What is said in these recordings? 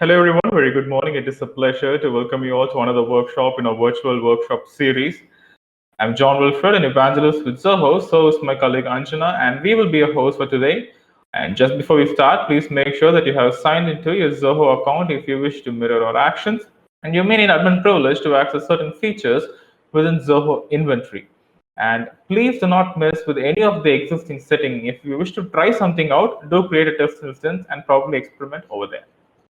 Hello, everyone. Very good morning. It is a pleasure to welcome you all to another workshop in our virtual workshop series. I'm John Wilfred, an evangelist with Zoho. So is my colleague Anjana, and we will be your host for today. And just before we start, please make sure that you have signed into your Zoho account if you wish to mirror our actions. And you may need admin privilege to access certain features within Zoho Inventory. And please do not mess with any of the existing settings. If you wish to try something out, do create a test instance and probably experiment over there.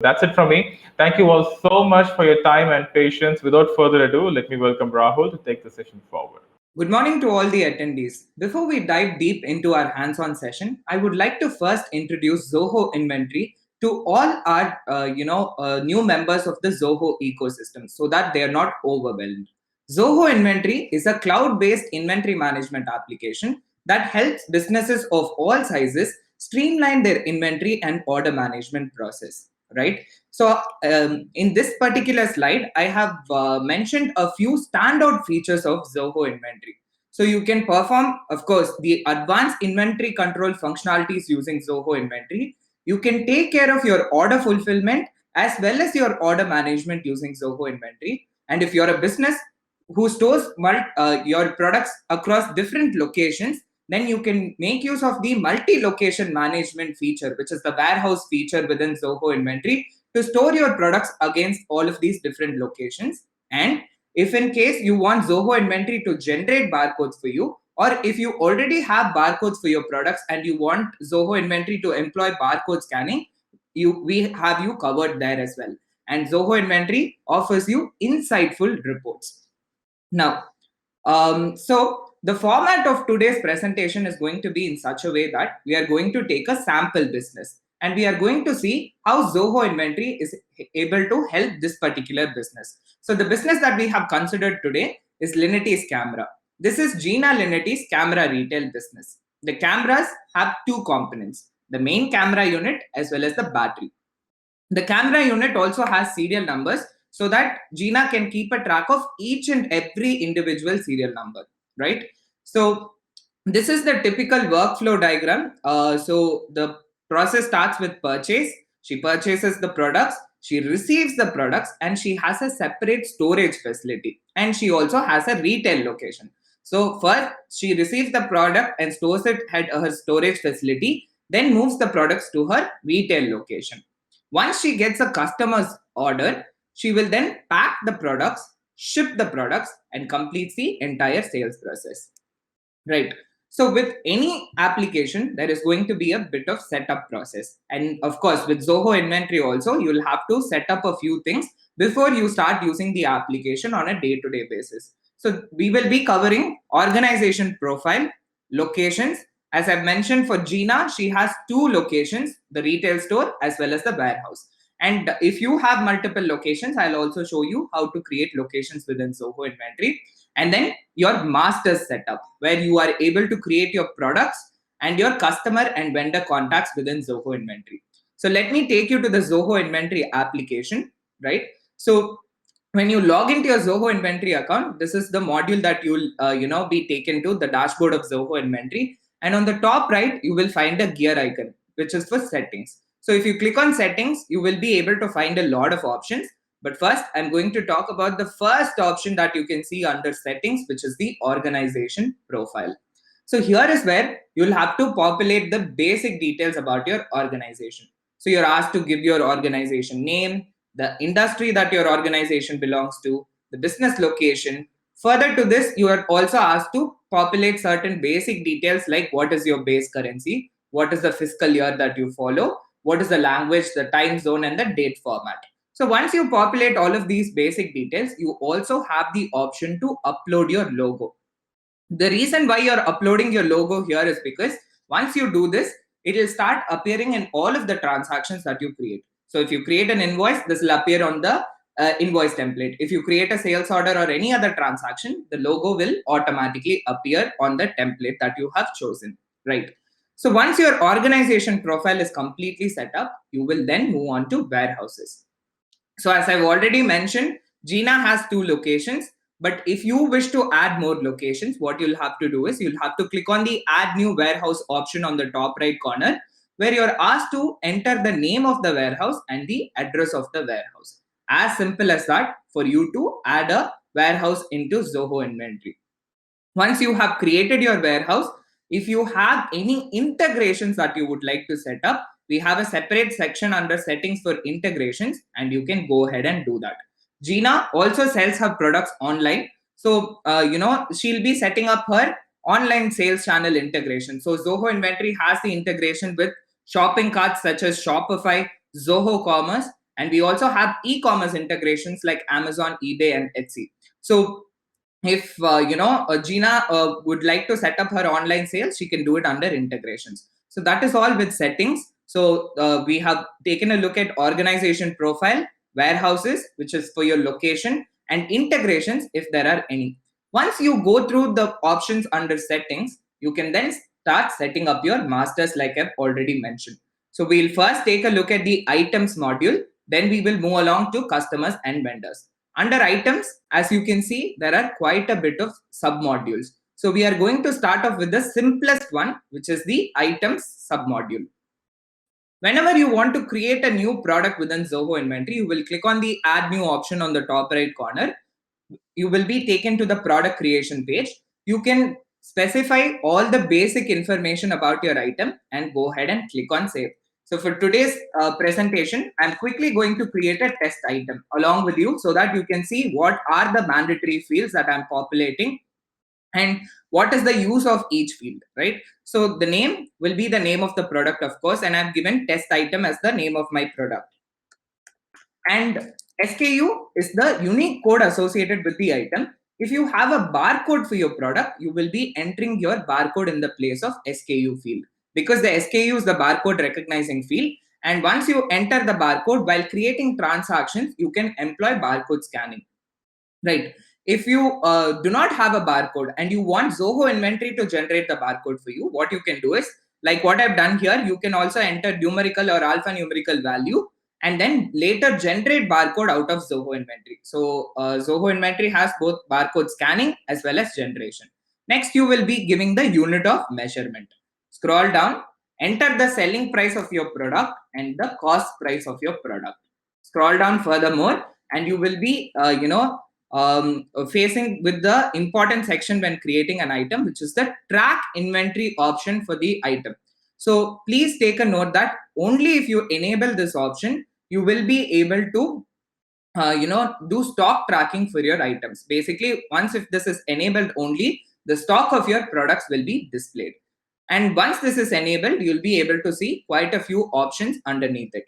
That's it from me. Thank you all so much for your time and patience. Without further ado, let me welcome Rahul to take the session forward. Good morning to all the attendees. Before we dive deep into our hands-on session, I would like to first introduce Zoho Inventory to all our new members of the Zoho ecosystem so that they are not overwhelmed. Zoho Inventory is a cloud-based inventory management application that helps businesses of all sizes streamline their inventory and order management process, right? So in this particular slide, I have mentioned a few standout features of Zoho Inventory. So you can perform, of course, the advanced inventory control functionalities using Zoho Inventory. You can take care of your order fulfillment as well as your order management using Zoho Inventory. And if you're a business who stores your products across different locations, then you can make use of the multi-location management feature, which is the warehouse feature within Zoho Inventory, to store your products against all of these different locations. And if in case you want Zoho Inventory to generate barcodes for you, or if you already have barcodes for your products and you want Zoho Inventory to employ barcode scanning, we have you covered there as well. And Zoho Inventory offers you insightful reports. Now, so the format of today's presentation is going to be in such a way that we are going to take a sample business and we are going to see how Zoho Inventory is able to help this particular business. So the business that we have considered today is Linity's Camera. This is Gina Linity's camera retail business. The cameras have two components, the main camera unit as well as the battery. The camera unit also has serial numbers so that Gina can keep a track of each and every individual serial number, right? So this is the typical workflow diagram. So the process starts with purchase. She purchases the products, she receives the products, and she has a separate storage facility. And she also has a retail location. So first, she receives the product and stores it at her storage facility, then moves the products to her retail location. Once she gets a customer's order, she will then pack the products, ship the products, and completes the entire sales process. Right. So with any application, there is going to be a bit of setup process. And of course, with Zoho Inventory also, you'll have to set up a few things before you start using the application on a day-to-day basis. So we will be covering organization profile, locations. As I've mentioned for Gina, she has two locations, the retail store as well as the warehouse. And if you have multiple locations, I'll also show you how to create locations within Zoho Inventory. And then your master setup, where you are able to create your products and your customer and vendor contacts within Zoho Inventory. So let me take you to the Zoho Inventory application, right? So when you log into your Zoho Inventory account, this is the module that you'll be taken to, the dashboard of Zoho Inventory. And on the top right, you will find a gear icon, which is for settings. So if you click on settings, you will be able to find a lot of options. But first, I'm going to talk about the first option that you can see under settings, which is the organization profile. So here is where you'll have to populate the basic details about your organization. So you're asked to give your organization name, the industry that your organization belongs to, the business location. Further to this, you are also asked to populate certain basic details like what is your base currency, what is the fiscal year that you follow, what is the language, the time zone, and the date format. So once you populate all of these basic details, you also have the option to upload your logo. The reason why you're uploading your logo here is because once you do this, it will start appearing in all of the transactions that you create. So if you create an invoice, this will appear on the invoice template. If you create a sales order or any other transaction, the logo will automatically appear on the template that you have chosen, right? So once your organization profile is completely set up, you will then move on to warehouses. So as I've already mentioned, Gina has two locations. But if you wish to add more locations, what you'll have to do is you'll have to click on the add new warehouse option on the top right corner. where you're asked to enter the name of the warehouse and the address of the warehouse. As simple as that for you to add a warehouse into Zoho Inventory. Once you have created your warehouse, if you have any integrations that you would like to set up, we have a separate section under settings for integrations, and you can go ahead and do that. Gina also sells her products online. So, she'll be setting up her online sales channel integration. So, Zoho Inventory has the integration with shopping carts such as Shopify, Zoho Commerce, and we also have e-commerce integrations like Amazon, eBay, and Etsy. So, if Gina would like to set up her online sales, she can do it under integrations. So that is all with settings. So we have taken a look at organization profile, warehouses, which is for your location, and integrations if there are any. Once you go through the options under settings, you can then start setting up your masters like I've already mentioned. So we'll first take a look at the items module, then we will move along to customers and vendors. Under items, as you can see, there are quite a bit of submodules. So we are going to start off with the simplest one, which is the items submodule. Whenever you want to create a new product within Zoho Inventory, you will click on the add new option on the top right corner. You will be taken to the product creation page. You can specify all the basic information about your item and go ahead and click on save. So for today's presentation, I'm quickly going to create a test item along with you so that you can see what are the mandatory fields that I'm populating and what is the use of each field, right? So the name will be the name of the product, of course, and I've given test item as the name of my product. And SKU is the unique code associated with the item. If you have a barcode for your product, you will be entering your barcode in the place of SKU field, because the SKU is the barcode recognizing field. And once you enter the barcode while creating transactions, you can employ barcode scanning, right? If you do not have a barcode and you want Zoho Inventory to generate the barcode for you, what you can do is, like what I've done here, you can also enter numerical or alphanumerical value and then later generate barcode out of Zoho Inventory. So Zoho Inventory has both barcode scanning as well as generation. Next, you will be giving the unit of measurement. Scroll down, enter the selling price of your product and the cost price of your product. Scroll down furthermore, and you will be, facing with the important section when creating an item, which is the track inventory option for the item. So please take a note that only if you enable this option, you will be able to do stock tracking for your items. Basically, once if this is enabled, only the stock of your products will be displayed. And once this is enabled, you'll be able to see quite a few options underneath it.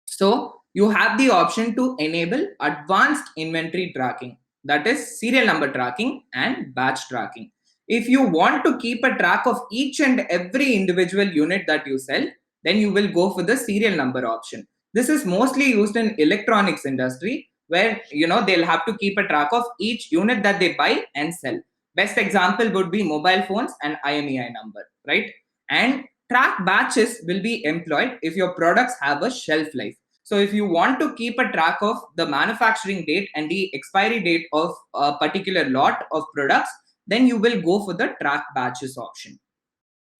So you have the option to enable advanced inventory tracking, that is serial number tracking and batch tracking. If you want to keep a track of each and every individual unit that you sell, then you will go for the serial number option. This is mostly used in electronics industry, where they'll have to keep a track of each unit that they buy and sell. Best example would be mobile phones and IMEI number, right? And track batches will be employed if your products have a shelf life. So if you want to keep a track of the manufacturing date and the expiry date of a particular lot of products, then you will go for the track batches option.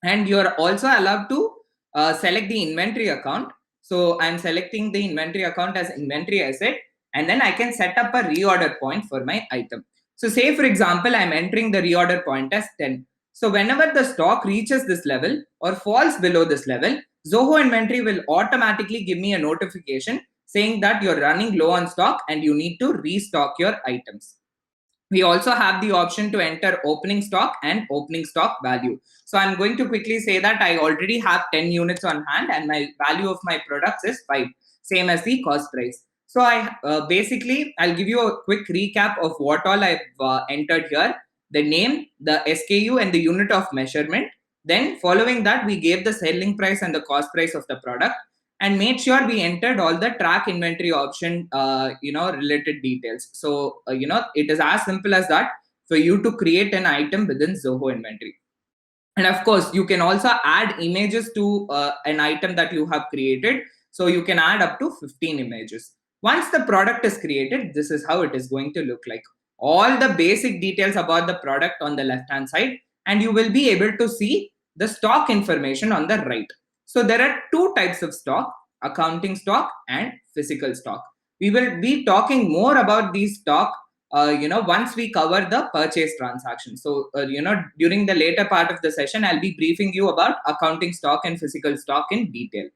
And you're also allowed to select the inventory account. So I'm selecting the inventory account as inventory asset, and then I can set up a reorder point for my item. So say, for example, I'm entering the reorder point as 10. So whenever the stock reaches this level or falls below this level, Zoho Inventory will automatically give me a notification saying that you're running low on stock and you need to restock your items. We also have the option to enter opening stock and opening stock value. So I'm going to quickly say that I already have 10 units on hand and my value of my products is 5, same as the cost price. So I basically, I'll give you a quick recap of what all I've entered here: the name, the SKU, and the unit of measurement. Then following that, we gave the selling price and the cost price of the product, and made sure we entered all the track inventory option, related details. So, it is as simple as that for you to create an item within Zoho Inventory. And of course, you can also add images to an item that you have created. So you can add up to 15 images. Once the product is created, this is how it is going to look like. All the basic details about the product on the left-hand side, and you will be able to see the stock information on the right. So there are two types of stock: accounting stock and physical stock. We will be talking more about these stock once we cover the purchase transaction. So during the later part of the session, I'll be briefing you about accounting stock and physical stock in detail.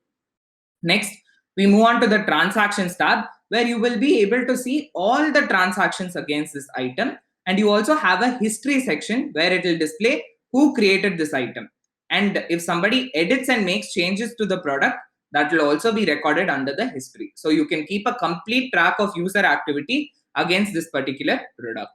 Next, we move on to the transactions tab, where you will be able to see all the transactions against this item. And you also have a history section where it will display who created this item. And if somebody edits and makes changes to the product, that will also be recorded under the history. So you can keep a complete track of user activity against this particular product.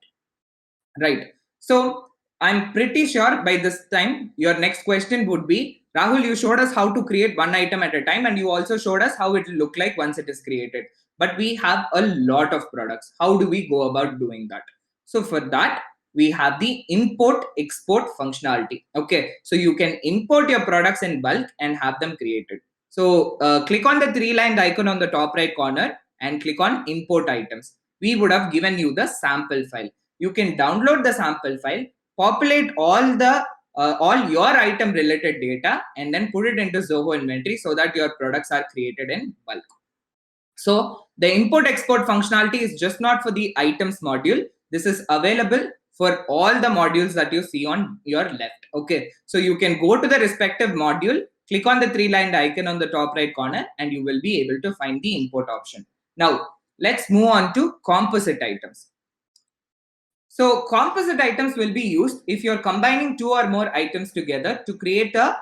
Right. So I'm pretty sure by this time, your next question would be, Rahul, you showed us how to create one item at a time, and you also showed us how it will look like once it is created. But we have a lot of products. How do we go about doing that? So for that, we have the import export functionality. Okay. So you can import your products in bulk and have them created. So click on the three-lined icon on the top right corner and click on import items. We would have given you the sample file. You can download the sample file, populate all your item related data, and then put it into Zoho Inventory so that your products are created in bulk. So the import export functionality is just not for the items module. This is available for all the modules that you see on your left. Okay, so you can go to the respective module, click on the three-lined icon on the top right corner, and you will be able to find the import option. Now let's move on to composite items. So composite items will be used if you're combining two or more items together to create a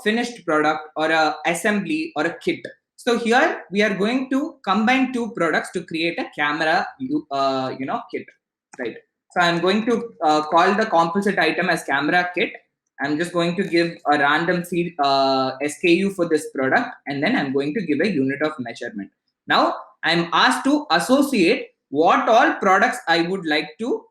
finished product or a assembly or a kit. So here we are going to combine two products to create a camera kit, right? So I'm going to call the composite item as camera kit. I'm just going to give a random SKU for this product, and then I'm going to give a unit of measurement. Now I'm asked to associate what all products I would like to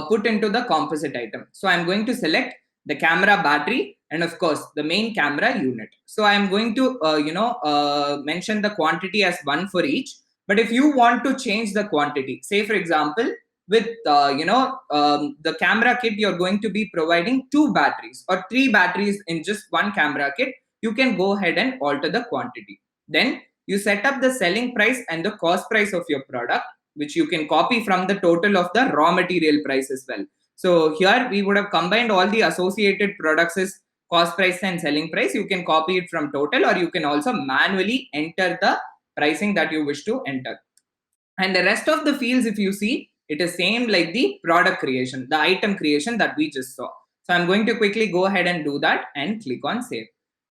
put into the composite item. So I'm going to select the camera battery and of course the main camera unit. So I'm going to mention the quantity as 1 for each. But if you want to change the quantity, say for example with the camera kit, you're going to be providing 2 batteries or 3 batteries in just one camera kit, you can go ahead and alter the quantity. Then you set up the selling price and the cost price of your product, which you can copy from the total of the raw material price as well. So here we would have combined all the associated products as cost price and selling price. You can copy it from total, or you can also manually enter the pricing that you wish to enter. And the rest of the fields, if you see, it is same like the product creation, the item creation that we just saw. So I'm going to quickly go ahead and do that and click on save.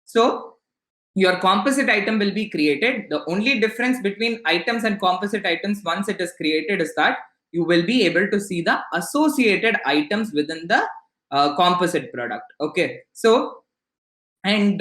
So your composite item will be created. The only difference between items and composite items once it is created is that you will be able to see the associated items within the composite product. Okay, so and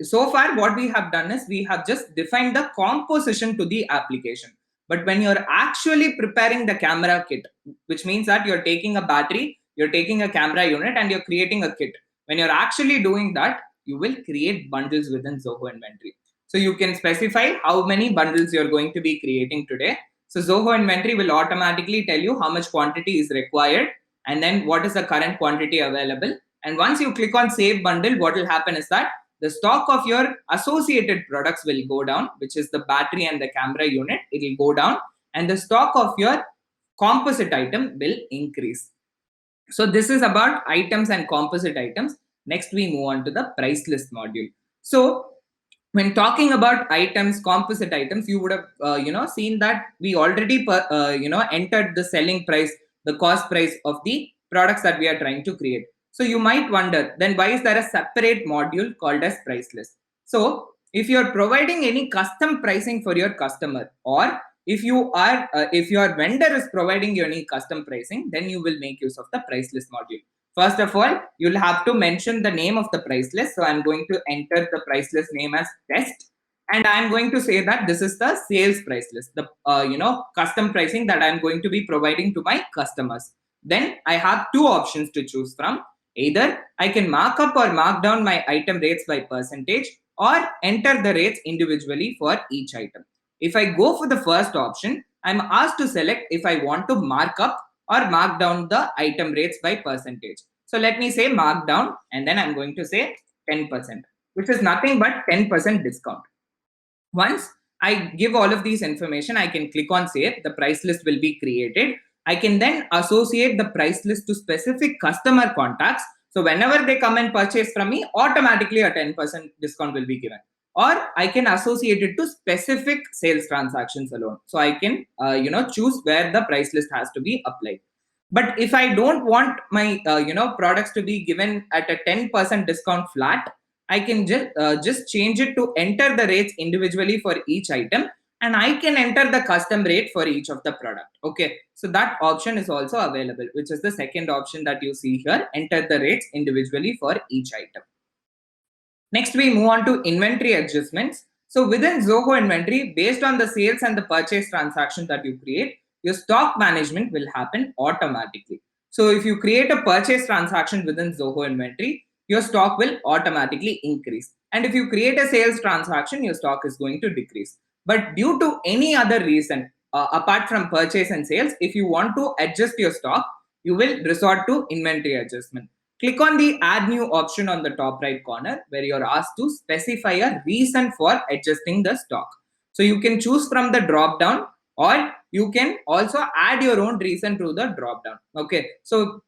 so far what we have done is we have just defined the composition to the application. But when you're actually preparing the camera kit, which means that you're taking a battery, you're taking a camera unit, and you're creating a kit, when you're actually doing that, you will create bundles within Zoho Inventory. So you can specify how many bundles you're going to be creating today. So Zoho Inventory will automatically tell you how much quantity is required and then what is the current quantity available. And once you click on save bundle, what will happen is that the stock of your associated products will go down, which is the battery and the camera unit. It will go down, and the stock of your composite item will increase. So this is about items and composite items. Next, we move on to the price list module. So when talking about items, composite items, you would have seen that we already entered the selling price, the cost price of the products that we are trying to create. So you might wonder, then why is there a separate module called as price list? So if you're providing any custom pricing for your customer, or if your vendor is providing you any custom pricing, then you will make use of the price list module. First of all, you'll have to mention the name of the price list. So I'm going to enter the price list name as test, and I'm going to say that this is the sales price list, the custom pricing that I'm going to be providing to my customers. Then I have two options to choose from. Either I can mark up or mark down my item rates by percentage, or enter the rates individually for each item. If I go for the first option, I'm asked to select if I want to mark up or mark down the item rates by percentage. So let me say mark down, and then I'm going to say 10%, which is nothing but 10% discount. Once I give all of these information, I can click on save. The price list will be created. I can then associate the price list to specific customer contacts. So whenever they come and purchase from me, automatically a 10% discount will be given. Or I can associate it to specific sales transactions alone. So I can, choose where the price list has to be applied. But if I don't want my, products to be given at a 10% discount flat, I can just change it to enter the rates individually for each item, and I can enter the custom rate for each of the product. Okay, so that option is also available, which is the second option that you see here, enter the rates individually for each item. Next, we move on to inventory adjustments. So within Zoho Inventory, based on the sales and the purchase transaction that you create, your stock management will happen automatically. So if you create a purchase transaction within Zoho Inventory, your stock will automatically increase. And if you create a sales transaction, your stock is going to decrease. But due to any other reason, apart from purchase and sales, if you want to adjust your stock, you will resort to inventory adjustment. Click on the add new option on the top right corner where you're asked to specify a reason for adjusting the stock. So you can choose from the drop down, or you can also add your own reason to the drop down. Okay, so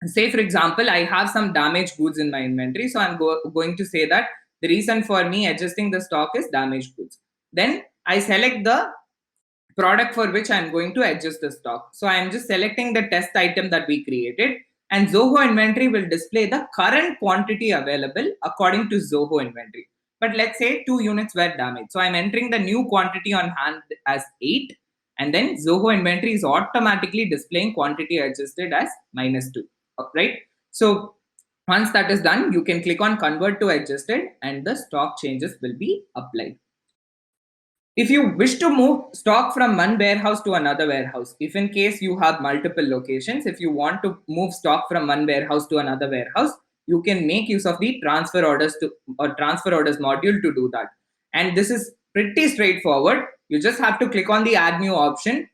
say for example, I have some damaged goods in my inventory. So I'm going to say that the reason for me adjusting the stock is damaged goods. Then I select the product for which I'm going to adjust the stock. So I'm just selecting the test item that we created, and Zoho Inventory will display the current quantity available according to Zoho Inventory. But let's say 2 units were damaged. So I'm entering the new quantity on hand as 8, and then Zoho Inventory is automatically displaying quantity adjusted as -2, right? So once that is done, you can click on convert to adjusted and the stock changes will be applied. If you wish to move stock from one warehouse to another warehouse, if in case you have multiple locations, if you want to move stock from one warehouse to another warehouse, you can make use of the transfer orders module to do that. And this is pretty straightforward. You just have to click on the add new option,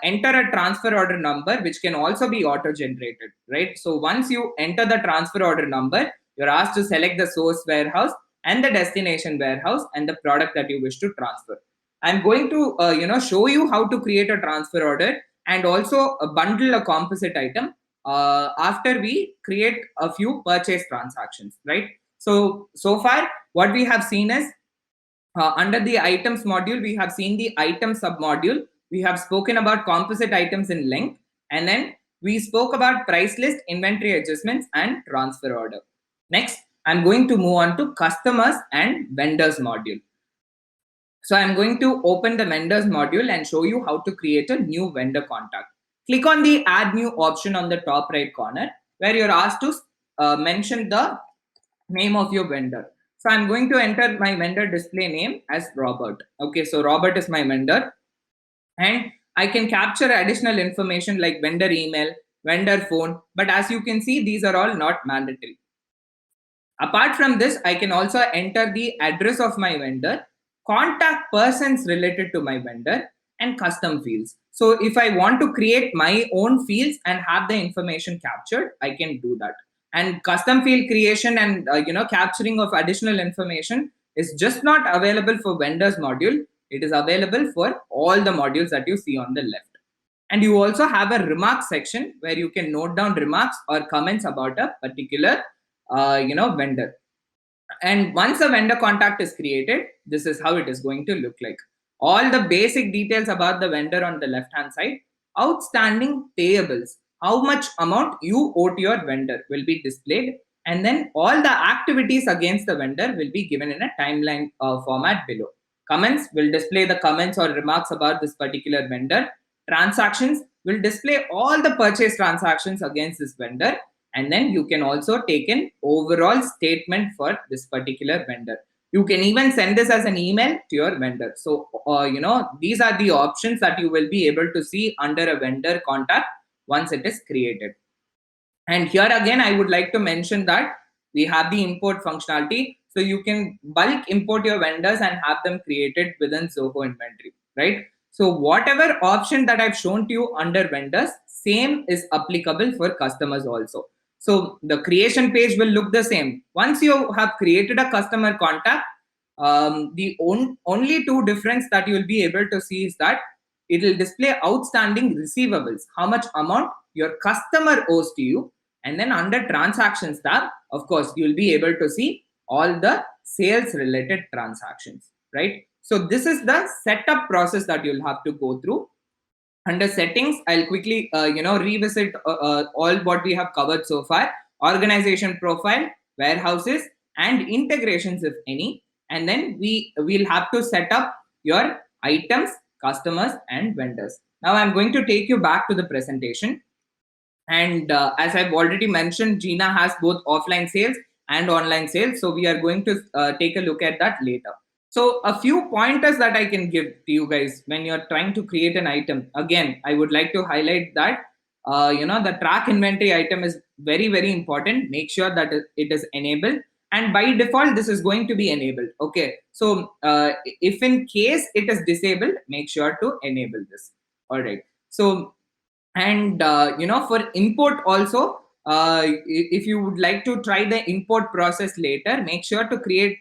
enter a transfer order number, which can also be auto generated, right? So once you enter the transfer order number, you're asked to select the source warehouse and the destination warehouse and the product that you wish to transfer. I'm going to show you how to create a transfer order and also bundle a composite item after we create a few purchase transactions, right? So far what we have seen is under the items module, we have seen the item submodule. We have spoken about composite items in length, and then we spoke about price list, inventory adjustments, and transfer order. Next, I'm going to move on to customers and vendors module. So I'm going to open the vendors module and show you how to create a new vendor contact. Click on the add new option on the top right corner where you're asked to mention the name of your vendor. So I'm going to enter my vendor display name as Robert. Okay, so Robert is my vendor. And I can capture additional information like vendor email, vendor phone. But as you can see, these are all not mandatory. Apart from this, I can also enter the address of my vendor, contact persons related to my vendor, and custom fields. So if I want to create my own fields and have the information captured, I can do that. And custom field creation and capturing of additional information is just not available for vendors module. It is available for all the modules that you see on the left. And you also have a remarks section where you can note down remarks or comments about a particular vendor. And once a vendor contact is created, this is how it is going to look like. All the basic details about the vendor on the left hand side, outstanding payables, how much amount you owe to your vendor will be displayed, and then all the activities against the vendor will be given in a timeline format below. Comments will display the comments or remarks about this particular vendor. Transactions will display all the purchase transactions against this vendor, and then you can also take an overall statement for this particular vendor. You can even send this as an email to your vendor. So these are the options that you will be able to see under a vendor contact once it is created. And here again, I would like to mention that we have the import functionality. So you can bulk import your vendors and have them created within Zoho Inventory, right? So whatever option that I've shown to you under vendors, same is applicable for customers also. So the creation page will look the same. Once you have created a customer contact, the only two difference that you will be able to see is that it will display outstanding receivables, how much amount your customer owes to you. And then under transactions tab, of course, you will be able to see all the sales related transactions, right? So this is the setup process that you'll have to go through. Under settings, I'll quickly revisit all what we have covered so far: organization profile, warehouses, and integrations if any. And then will have to set up your items, customers, and vendors. Now I'm going to take you back to the presentation. And as I've already mentioned, Gina has both offline sales and online sales, so we are going to take a look at that later. So a few pointers that I can give to you guys when you're trying to create an item. Again, I would like to highlight that the track inventory item is very, very important. Make sure that it is enabled, and by default this is going to be enabled. Okay, so if in case it is disabled, make sure to enable this. All right. So and for import also, if you would like to try the import process later, make sure to create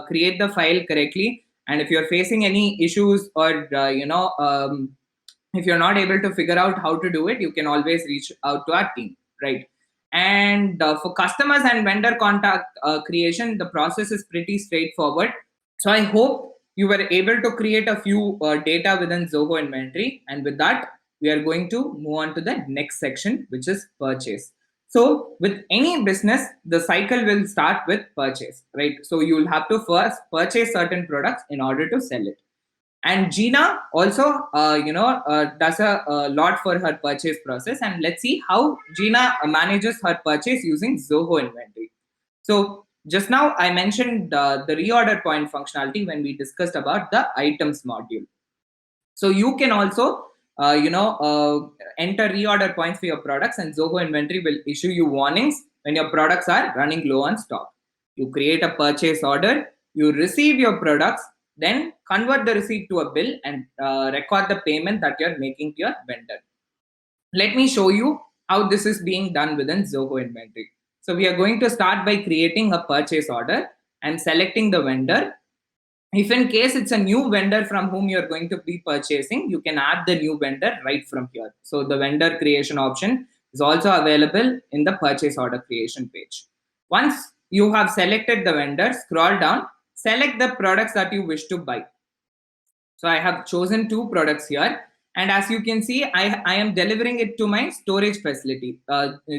create the file correctly. And if you're facing any issues, or if you're not able to figure out how to do it, you can always reach out to our team, right? And for customers and vendor contact creation, the process is pretty straightforward. So I hope you were able to create a few data within Zoho Inventory. And with that, we are going to move on to the next section, which is purchase. So with any business, the cycle will start with purchase, right? So you will have to first purchase certain products in order to sell it. And Gina also, does a lot for her purchase process. And let's see how Gina manages her purchase using Zoho Inventory. So just now I mentioned the reorder point functionality when we discussed about the items module. So you can also, enter reorder points for your products, and Zoho Inventory will issue you warnings when your products are running low on stock. You create a purchase order, you receive your products, then convert the receipt to a bill and record the payment that you're making to your vendor. Let me show you how this is being done within Zoho Inventory. So we are going to start by creating a purchase order and selecting the vendor. If in case it's a new vendor from whom you're going to be purchasing, you can add the new vendor right from here. So the vendor creation option is also available in the purchase order creation page. Once you have selected the vendor, scroll down, select the products that you wish to buy. So I have chosen 2 products here. And as you can see, I am delivering it to my storage facility.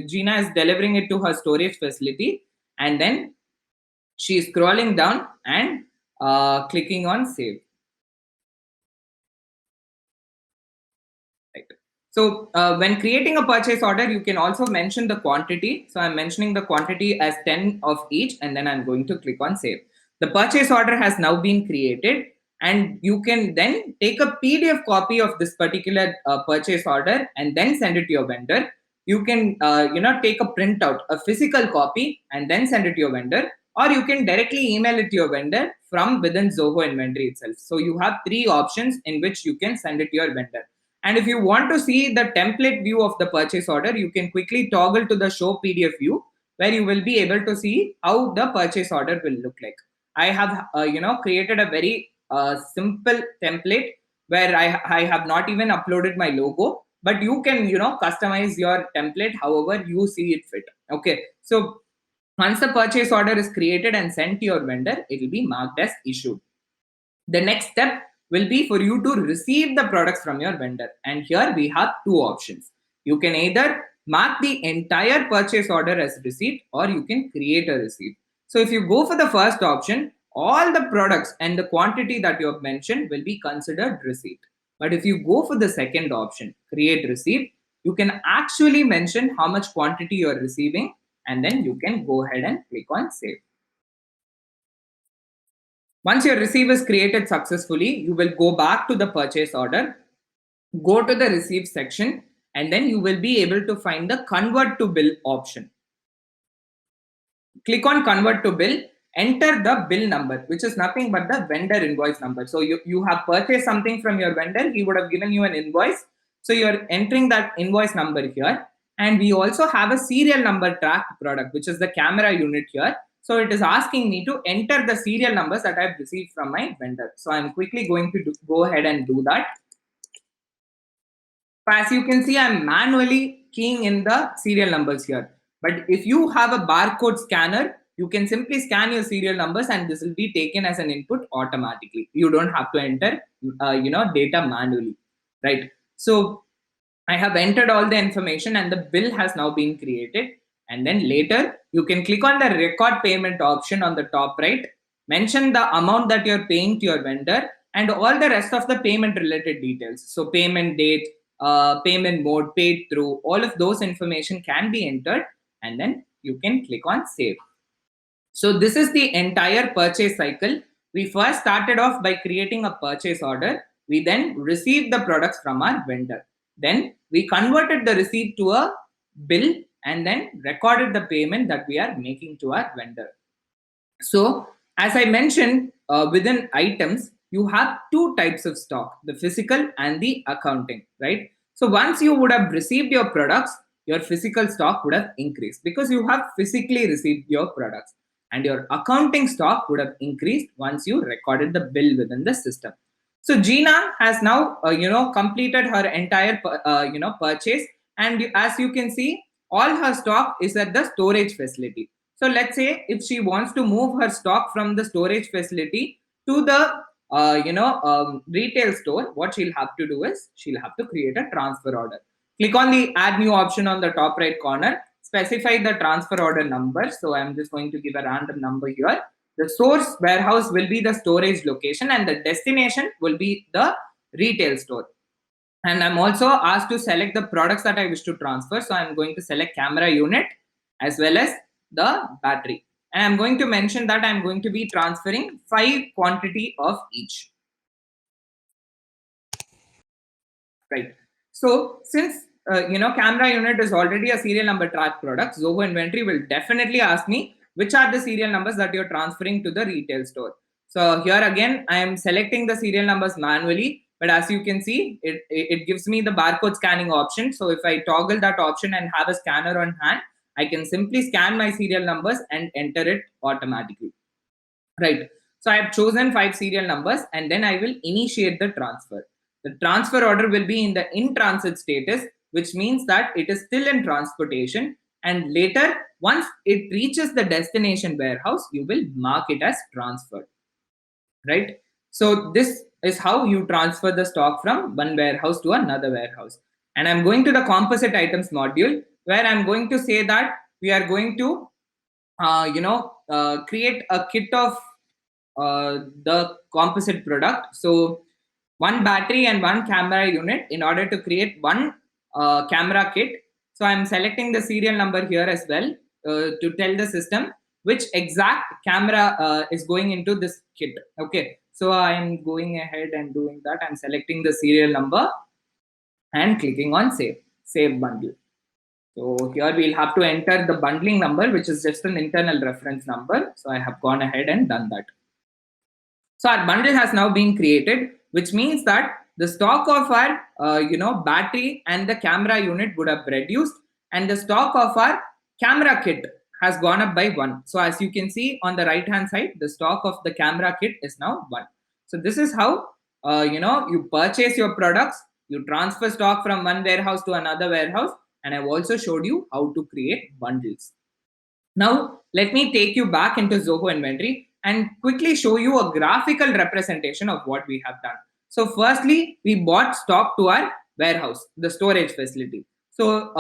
Gina is delivering it to her storage facility. And then she's scrolling down and clicking on save. Right. So when creating a purchase order, you can also mention the quantity. So I'm mentioning the quantity as 10 of each, and then I'm going to click on save. The purchase order has now been created, and you can then take a PDF copy of this particular purchase order and then send it to your vendor. You can take a printout, a physical copy, and then send it to your vendor, or you can directly email it to your vendor from within Zoho Inventory itself. So you have 3 options in which you can send it to your vendor. And if you want to see the template view of the purchase order, you can quickly toggle to the show PDF view, where you will be able to see how the purchase order will look like. I have created a very simple template where I have not even uploaded my logo, but you can customize your template however you see it fit. Okay, so once the purchase order is created and sent to your vendor, it will be marked as issued. The next step will be for you to receive the products from your vendor. And here we have 2 options. You can either mark the entire purchase order as receipt, or you can create a receipt. So if you go for the first option, all the products and the quantity that you have mentioned will be considered receipt. But if you go for the second option, create receipt, you can actually mention how much quantity you are receiving, and then you can go ahead and click on save. Once your receipt is created successfully, you will go back to the purchase order, go to the receipt section, and then you will be able to find the convert to bill option. Click on convert to bill, enter the bill number, which is nothing but the vendor invoice number. So you have purchased something from your vendor, he would have given you an invoice. So you're entering that invoice number here. And we also have a serial number tracked product, which is the camera unit here. So it is asking me to enter the serial numbers that I've received from my vendor. So I'm quickly going to go ahead and do that. As you can see, I'm manually keying in the serial numbers here. But if you have a barcode scanner, you can simply scan your serial numbers and this will be taken as an input automatically. You don't have to enter, data manually, right? So I have entered all the information and the bill has now been created. And then later, you can click on the record payment option on the top right, mention the amount that you're paying to your vendor, and all the rest of the payment related details. So payment date, payment mode, paid through, all of those information can be entered, and then you can click on save. So this is the entire purchase cycle. We first started off by creating a purchase order. We then received the products from our vendor. Then we converted the receipt to a bill and then recorded the payment that we are making to our vendor. So as I mentioned, within items, you have two types of stock, the physical and the accounting, right? So once you would have received your products, your physical stock would have increased because you have physically received your products, and your accounting stock would have increased once you recorded the bill within the system. So Gina has now, completed her entire, purchase, and as you can see, all her stock is at the storage facility. So let's say if she wants to move her stock from the storage facility to the retail store, what she'll have to do is she'll have to create a transfer order. Click on the add new option on the top right corner, specify the transfer order number. So I'm just going to give a random number here. The source warehouse will be the storage location and the destination will be the retail store. And I'm also asked to select the products that I wish to transfer. So I'm going to select camera unit as well as the battery. And I'm going to mention that I'm going to be transferring 5 quantity of each. Right. So since camera unit is already a serial number track product, Zoho Inventory will definitely ask me which are the serial numbers that you're transferring to the retail store. So here again, I am selecting the serial numbers manually, but as you can see, it gives me the barcode scanning option. So if I toggle that option and have a scanner on hand, I can simply scan my serial numbers and enter it automatically. Right. So I have chosen 5 serial numbers and then I will initiate the transfer. The transfer order will be in the in transit status, which means that it is still in transportation. And later, once it reaches the destination warehouse, you will mark it as transferred. Right. So this is how you transfer the stock from one warehouse to another warehouse. And I'm going to the composite items module where I'm going to say that we are going to create a kit of the composite product. So one battery and one camera unit in order to create one camera kit. So I'm selecting the serial number here as well to tell the system which exact camera is going into this kit. Okay, so I'm going ahead and doing that. I'm selecting the serial number and clicking on save bundle. So here we'll have to enter the bundling number, which is just an internal reference number. So I have gone ahead and done that. So our bundle has now been created, which means that the stock of our battery and the camera unit would have reduced, and the stock of our camera kit has gone up by 1. So as you can see on the right hand side, the stock of the camera kit is now 1. So this is how you purchase your products, you transfer stock from one warehouse to another warehouse, and I've also showed you how to create bundles. Now let me take you back into Zoho Inventory and quickly show you a graphical representation of what we have done. So firstly, we bought stock to our warehouse, the storage facility. So,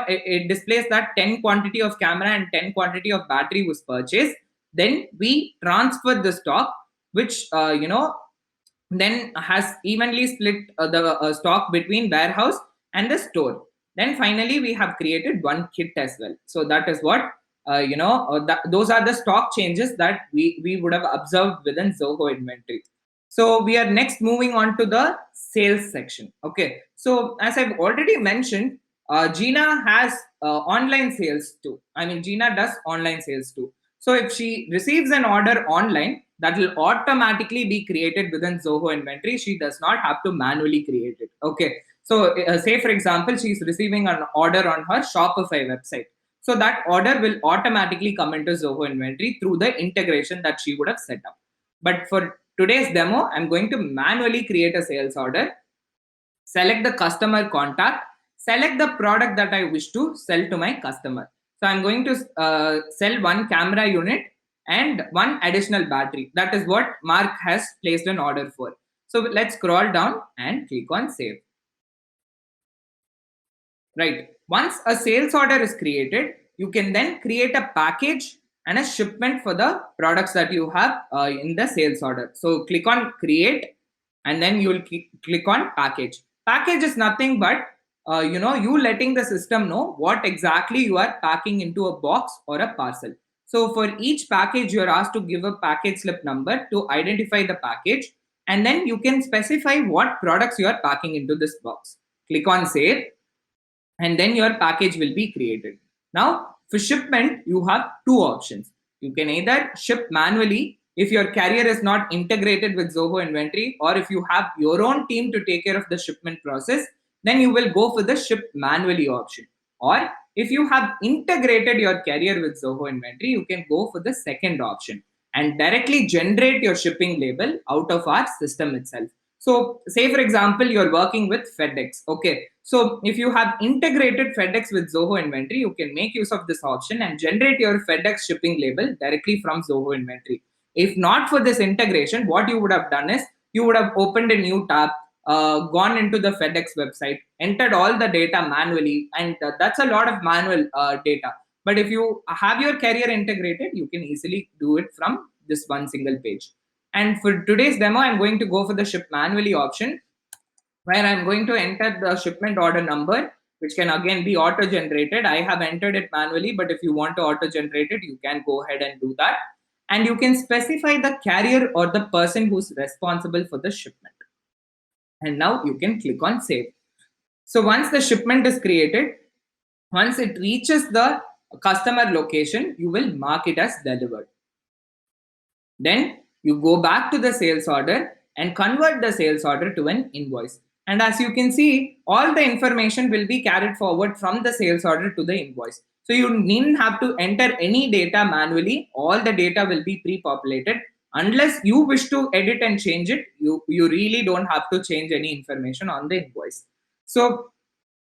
it displays that 10 quantity of camera and 10 quantity of battery was purchased. Then we transferred the stock, which, then has evenly split the stock between warehouse and the store. Then finally, we have created one kit as well. So that is what those are the stock changes that we would have observed within Zoho Inventory. So we are next moving on to the sales section. Okay, so as I've already mentioned, Gina has online sales too. I mean, Gina does online sales too. So if she receives an order online, that will automatically be created within Zoho Inventory. She does not have to manually create it. Okay. So say for example, she's receiving an order on her Shopify website. So that order will automatically come into Zoho Inventory through the integration that she would have set up. But for today's demo, I'm going to manually create a sales order, select the customer contact, select the product that I wish to sell to my customer. So I'm going to sell one camera unit and one additional battery. That is what Mark has placed an order for. So let's scroll down and click on save. Right. Once a sales order is created, you can then create a package and a shipment for the products that you have in the sales order. So click on create and then you will click on package. Package is nothing but you letting the system know what exactly you are packing into a box or a parcel. So for each package, you are asked to give a package slip number to identify the package, and then you can specify what products you are packing into this box. Click on save, and then your package will be created. Now, for shipment, you have two options. You can either ship manually if your carrier is not integrated with Zoho Inventory, or if you have your own team to take care of the shipment process, then you will go for the ship manually option. Or if you have integrated your carrier with Zoho Inventory, you can go for the second option and directly generate your shipping label out of our system itself. So say for example, you're working with FedEx. Okay. So if you have integrated FedEx with Zoho Inventory, you can make use of this option and generate your FedEx shipping label directly from Zoho Inventory. If not for this integration, what you would have done is you would have opened a new tab, gone into the FedEx website, entered all the data manually, and that's a lot of manual data. But if you have your carrier integrated, you can easily do it from this one single page. And for today's demo, I'm going to go for the ship manually option, where I'm going to enter the shipment order number, which can again be auto-generated. I have entered it manually, but if you want to auto-generate it, you can go ahead and do that. And you can specify the carrier or the person who's responsible for the shipment. And now you can click on save. So once the shipment is created, once it reaches the customer location, you will mark it as delivered. Then you go back to the sales order and convert the sales order to an invoice. And as you can see, all the information will be carried forward from the sales order to the invoice. So you needn't have to enter any data manually. All the data will be pre-populated. Unless you wish to edit and change it, you really don't have to change any information on the invoice. So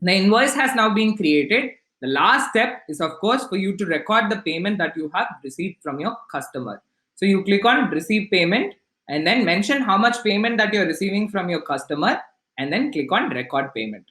the invoice has now been created. The last step is, of course, for you to record the payment that you have received from your customer. So you click on receive payment and then mention how much payment that you're receiving from your customer, and then click on record payment.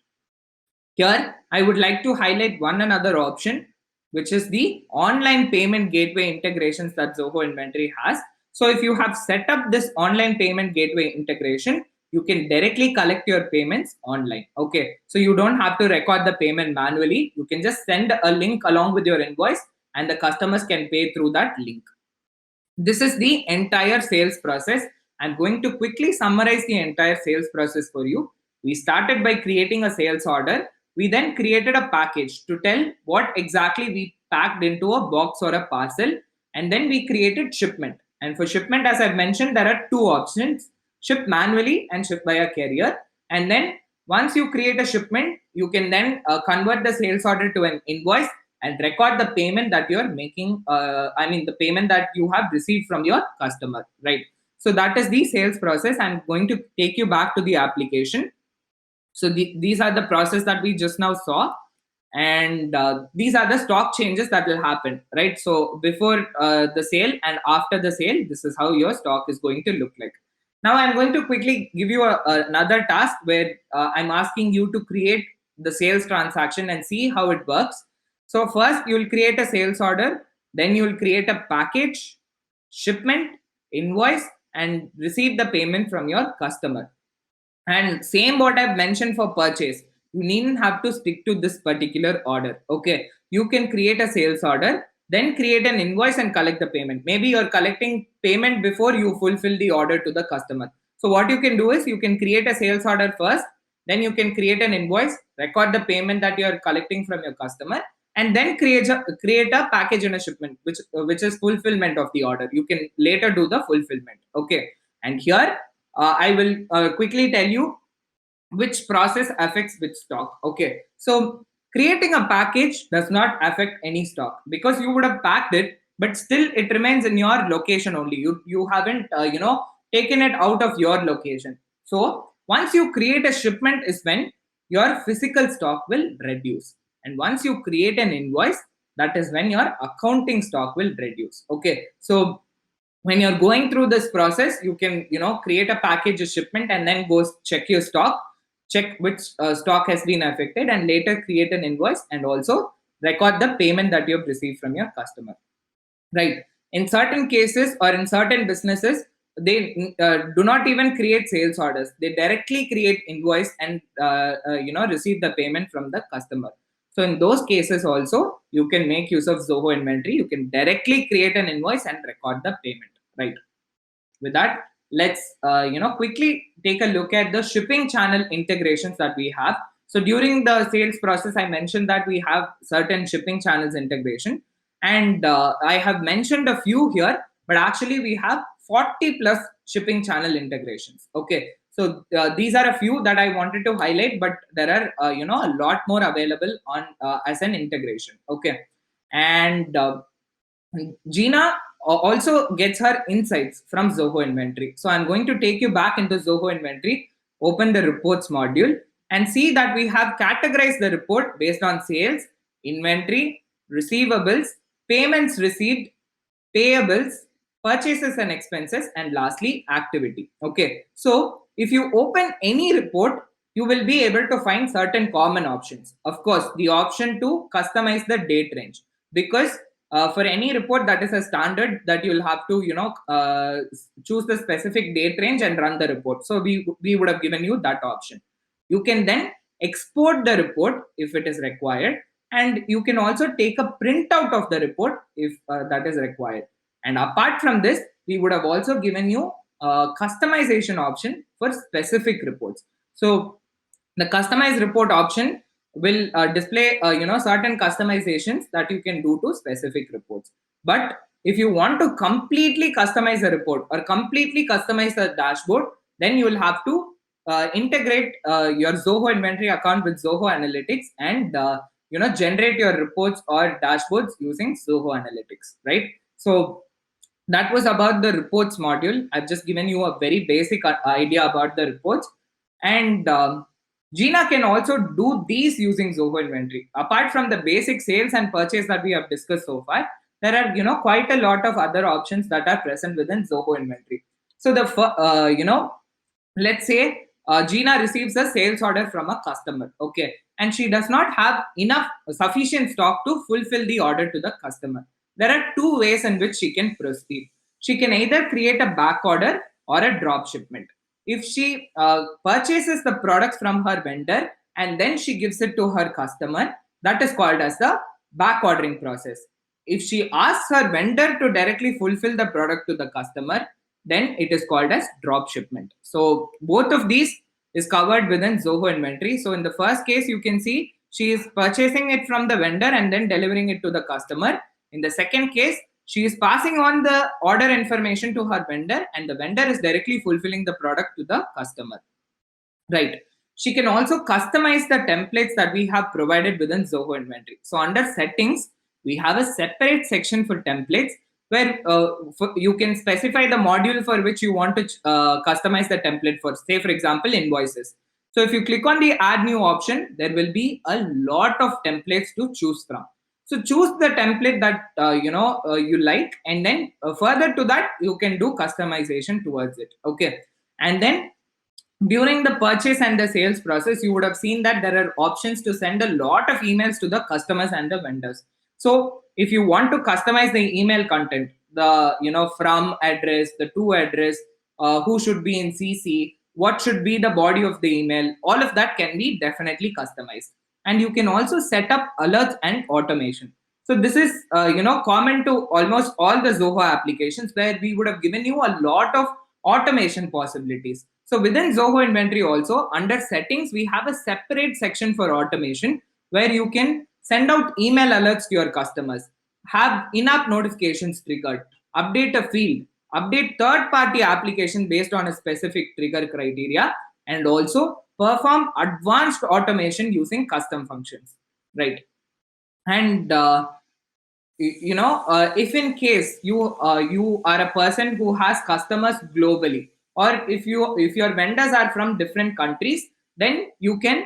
Here, I would like to highlight one another option, which is the online payment gateway integrations that Zoho Inventory has. So if you have set up this online payment gateway integration, you can directly collect your payments online. Okay, so you don't have to record the payment manually. You can just send a link along with your invoice, and the customers can pay through that link. This is the entire sales process. I'm going to quickly summarize the entire sales process for you. We started by creating a sales order. We then created a package to tell what exactly we packed into a box or a parcel. And then we created shipment. And for shipment, as I've mentioned, there are two options: ship manually and ship via carrier. And then once you create a shipment, you can then convert the sales order to an invoice and record the payment that you're making, the payment that you have received from your customer, right? So that is the sales process. I'm going to take you back to the application. So these are the process that we just now saw. And these are the stock changes that will happen, right? So before the sale and after the sale, this is how your stock is going to look like. Now I'm going to quickly give you another task where I'm asking you to create the sales transaction and see how it works. So first you'll create a sales order, then you'll create a package, shipment, invoice, and receive the payment from your customer. And same what I've mentioned for purchase, you needn't have to stick to this particular order. Okay, you can create a sales order, then create an invoice and collect the payment. Maybe you're collecting payment before you fulfill the order to the customer. So what you can do is you can create a sales order first, then you can create an invoice, record the payment that you're collecting from your customer, and then create a package and a shipment, which is fulfillment of the order. You can later do the fulfillment. Okay, and here I will quickly tell you which process affects which stock. Okay, so creating a package does not affect any stock because you would have packed it, but still it remains in your location only. You haven't taken it out of your location. So once you create a shipment is when your physical stock will reduce, and once you create an invoice, that is when your accounting stock will reduce. Okay, so when you're going through this process, you can create a package, a shipment, and then go check your stock, check which stock has been affected, and later create an invoice and also record the payment that you've received from your customer. Right, in certain cases or in certain businesses, they do not even create sales orders. They directly create invoice and receive the payment from the customer. So in those cases also, you can make use of Zoho Inventory. You can directly create an invoice and record the payment. Right, with that, let's quickly take a look at the shipping channel integrations that we have. So during the sales process, I mentioned that we have certain shipping channels integration, and I have mentioned a few here, but actually we have 40 plus shipping channel integrations. Okay, so these are a few that I wanted to highlight, but there are a lot more available on as an integration. Okay, and Gina also gets her insights from Zoho Inventory. So I'm going to take you back into Zoho Inventory, open the reports module, and see that we have categorized the report based on sales, inventory, receivables, payments received, payables, purchases and expenses, and lastly, activity. Okay, so if you open any report, you will be able to find certain common options. Of course, the option to customize the date range, because for any report, that is a standard that you'll have to choose the specific date range and run the report. So we would have given you that option. You can then export the report if it is required, and you can also take a printout of the report if that is required. And apart from this, we would have also given you a customization option for specific reports. So the customized report option will display certain customizations that you can do to specific reports. But if you want to completely customize a report or completely customize a dashboard, then you will have to integrate your Zoho Inventory account with Zoho Analytics and generate your reports or dashboards using Zoho Analytics, right? So that was about the reports module. I've just given you a very basic idea about the reports. And Gina can also do these using Zoho Inventory. Apart from the basic sales and purchase that we have discussed so far, there are quite a lot of other options that are present within Zoho Inventory. So let's say Gina receives a sales order from a customer. Okay, and she does not have enough sufficient stock to fulfill the order to the customer. There are two ways in which she can proceed. She can either create a back order or a drop shipment. If she purchases the products from her vendor and then she gives it to her customer, that is called as the back ordering process. If she asks her vendor to directly fulfill the product to the customer, then it is called as drop shipment. So both of these is covered within Zoho Inventory. So in the first case, you can see she is purchasing it from the vendor and then delivering it to the customer. In the second case, she is passing on the order information to her vendor and the vendor is directly fulfilling the product to the customer. Right. She can also customize the templates that we have provided within Zoho Inventory. So under settings, we have a separate section for templates where you can specify the module for which you want to customize the template for, say, for example, invoices. So if you click on the add new option, there will be a lot of templates to choose from. So choose the template that you like, and then further to that, you can do customization towards it. Okay, and then during the purchase and the sales process, you would have seen that there are options to send a lot of emails to the customers and the vendors. So if you want to customize the email content, the from address, the to address, who should be in CC, what should be the body of the email, all of that can be definitely customized. And you can also set up alerts and automation. So this is common to almost all the Zoho applications, where we would have given you a lot of automation possibilities. So within Zoho Inventory also, under settings, we have a separate section for automation where you can Send out email alerts to your customers, have in-app notifications triggered, update a field, update third-party application based on a specific trigger criteria, and also perform advanced automation using custom functions, right? And if in case you are a person who has customers globally, or if your vendors are from different countries, then you can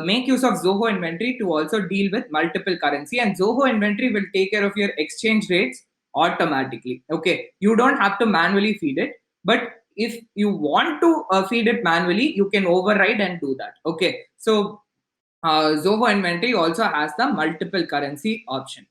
make use of Zoho Inventory to also deal with multiple currency, and Zoho Inventory will take care of your exchange rates automatically. Okay, you don't have to manually feed it, but if you want to feed it manually, you can override and do that. Okay, so Zoho Inventory also has the multiple currency option.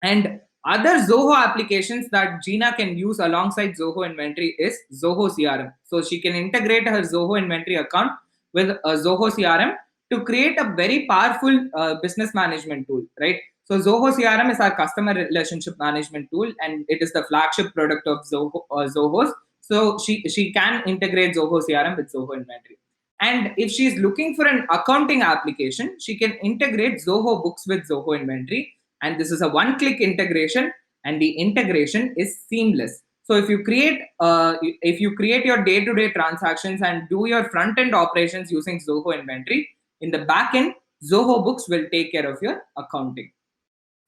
And other Zoho applications that Gina can use alongside Zoho Inventory is Zoho CRM. So she can integrate her Zoho Inventory account with a Zoho CRM to create a very powerful business management tool, right? So Zoho CRM is our customer relationship management tool, and it is the flagship product of Zoho's. So she can integrate Zoho CRM with Zoho Inventory. And if she's looking for an accounting application, she can integrate Zoho Books with Zoho Inventory. And this is a one-click integration, and the integration is seamless. So if you create your day-to-day transactions and do your front-end operations using Zoho Inventory, in the back end, Zoho Books will take care of your accounting.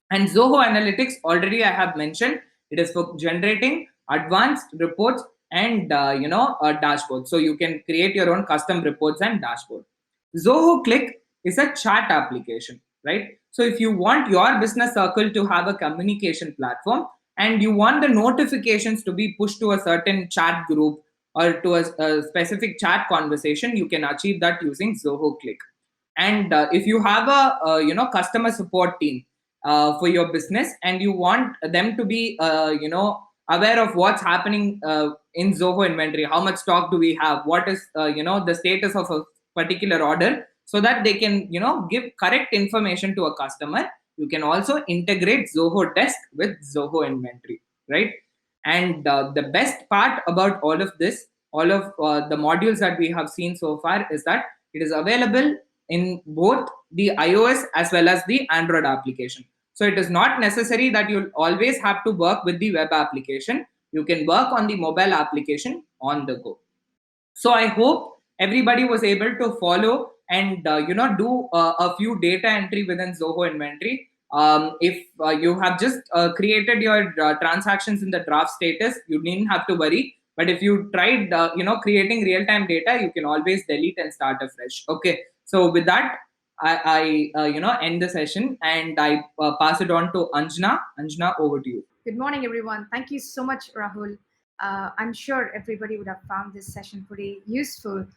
And Zoho Analytics, already I have mentioned, it is for generating advanced reports and dashboards. So you can create your own custom reports and dashboard. Zoho Click is a chat application, right? So if you want your business circle to have a communication platform, and you want the notifications to be pushed to a certain chat group or to a specific chat conversation, you can achieve that using Zoho Click. And if you have a customer support team for your business, and you want them to be aware of what's happening in Zoho Inventory, how much stock do we have, what is the status of a particular order, so that they can give correct information to a customer, you can also integrate Zoho Desk with Zoho Inventory, right? And the best part about all of this, all of the modules that we have seen so far, is that it is available in both the iOS as well as the Android application. So it is not necessary that you'll always have to work with the web application. You can work on the mobile application on the go. So I hope everybody was able to follow and do a few data entry within Zoho Inventory. If you have just created your transactions in the draft status, you needn't have to worry. But if you tried creating real time data, you can always delete and start afresh. Okay, so with that, I end the session, and I pass it on to Anjana. Anjana, over to you. Good morning, everyone. Thank you so much, Rahul. I'm sure everybody would have found this session pretty useful.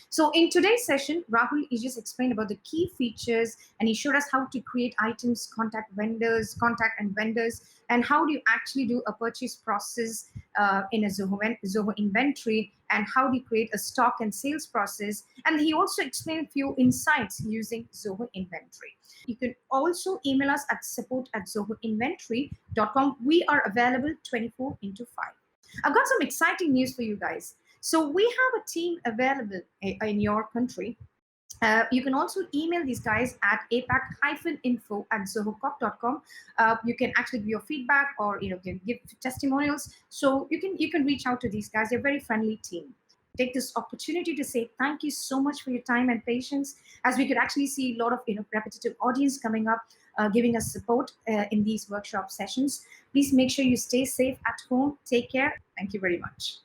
So in today's session, Rahul, he just explained about the key features, and he showed us how to create items, contact and vendors, and how do you actually do a purchase process in a Zoho inventory, and how do you create a stock and sales process. And he also explained a few insights using Zoho inventory. You can also email us at support@zohoinventory.com. We are available 24 into 5. I've got some exciting news for you guys. So we have a team available in your country. You can also email these guys at apac-info@zohocorp.com. You can actually give your feedback, or can give testimonials. So you can reach out to these guys. They're a very friendly team. Take this opportunity to say thank you so much for your time and patience, as we could actually see a lot of repetitive audience coming up, giving us support in these workshop sessions. Please make sure you stay safe at home. Take care. Thank you very much.